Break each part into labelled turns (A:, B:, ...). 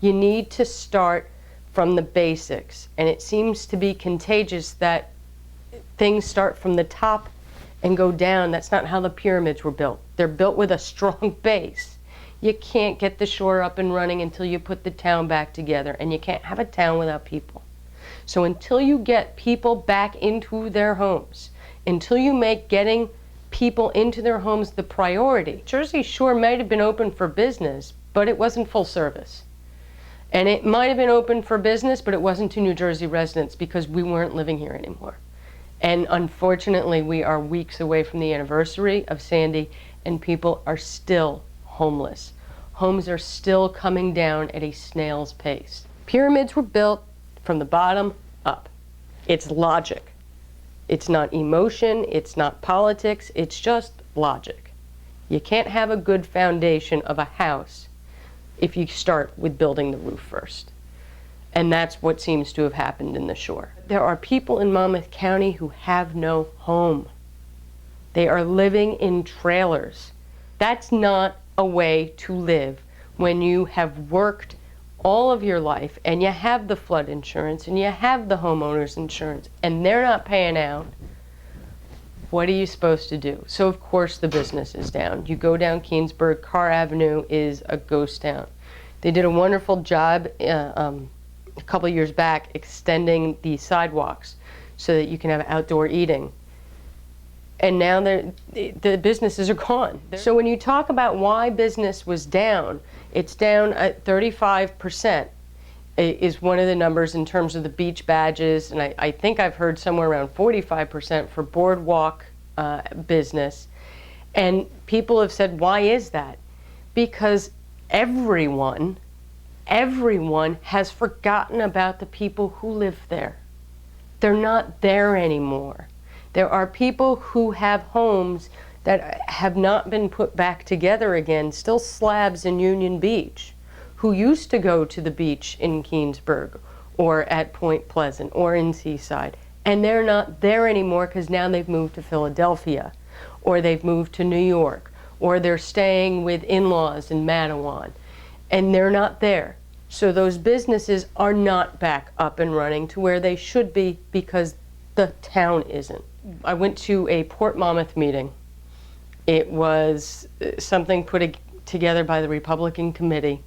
A: You need to start from the basics, and it seems to be contagious that things start from the top and go down. That's not how the pyramids were built. They're built with a strong base. You can't get the shore up and running until you put the town back together, and you can't have a town without people. So until you get people back into their homes, until you make getting people into their homes the priority. Jersey Shore might have been open for business, but it wasn't full service. And it might have been open for business, but it wasn't to New Jersey residents because we weren't living here anymore. And unfortunately, we are weeks away from the anniversary of Sandy, and people are still homeless. Homes are still coming down at a snail's pace. Pyramids were built from the bottom up. It's logic. It's not emotion, it's not politics, it's just logic. You can't have a good foundation of a house if you start with building the roof first. And that's what seems to have happened in the shore. There are people in Monmouth County who have no home. They are living in trailers. That's not a way to live when you have worked all of your life and you have the flood insurance and you have the homeowner's insurance and they're not paying out. What are you supposed to do? So of course the business is down. You go down Keansburg, Carr Avenue is a ghost town. They did a wonderful job a couple of years back extending the sidewalks so that you can have outdoor eating. And now the businesses are gone. So when you talk about why business was down, it's down at 35% is one of the numbers in terms of the beach badges, and I think I've heard somewhere around 45% for boardwalk business. And people have said, why is that? Because everyone has forgotten about the people who live there. They're not there anymore. There are people who have homes that have not been put back together again, still slabs in Union Beach, who used to go to the beach in Keansburg or at Point Pleasant or in Seaside. And they're not there anymore because now they've moved to Philadelphia, or they've moved to New York, or they're staying with in-laws in Matawan, and they're not there. So those businesses are not back up and running to where they should be because the town isn't. I went to a Port Monmouth meeting. It was something put together by the Republican committee.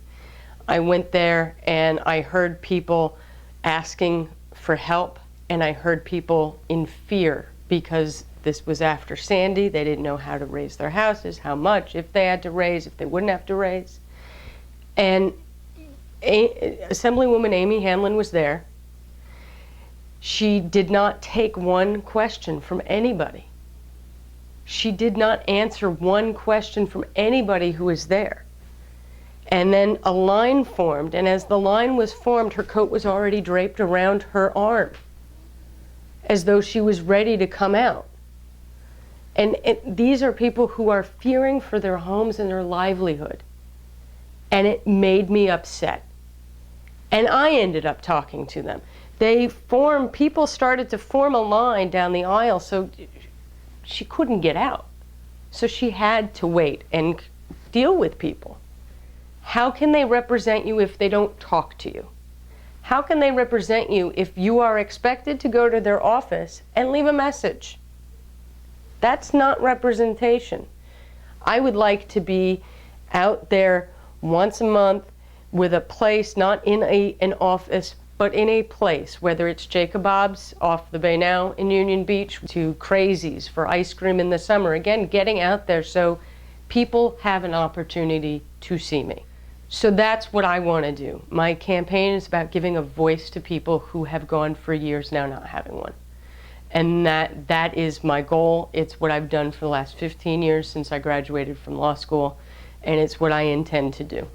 A: I went there and I heard people asking for help, and I heard people in fear because this was after Sandy. They didn't know how to raise their houses, how much, if they had to raise, if they wouldn't have to raise. And Assemblywoman Amy Hanlon was there. She did not take one question from anybody. She did not answer one question from anybody who was there. And then a line formed, and as the line was formed, her coat was already draped around her arm, as though she was ready to come out. And these are people who are fearing for their homes and their livelihood. And it made me upset. And I ended up talking to them. People started to form a line down the aisle, so she couldn't get out. So she had to wait and deal with people. How can they represent you if they don't talk to you? How can they represent you if you are expected to go to their office and leave a message? That's not representation. I would like to be out there once a month with a place, not in an office, but in a place, whether it's Jacobob's off the bay now in Union Beach to Crazy's for ice cream in the summer. Again, getting out there so people have an opportunity to see me. So that's what I want to do. My campaign is about giving a voice to people who have gone for years now not having one. And that is my goal. It's what I've done for the last 15 years since I graduated from law school, and it's what I intend to do.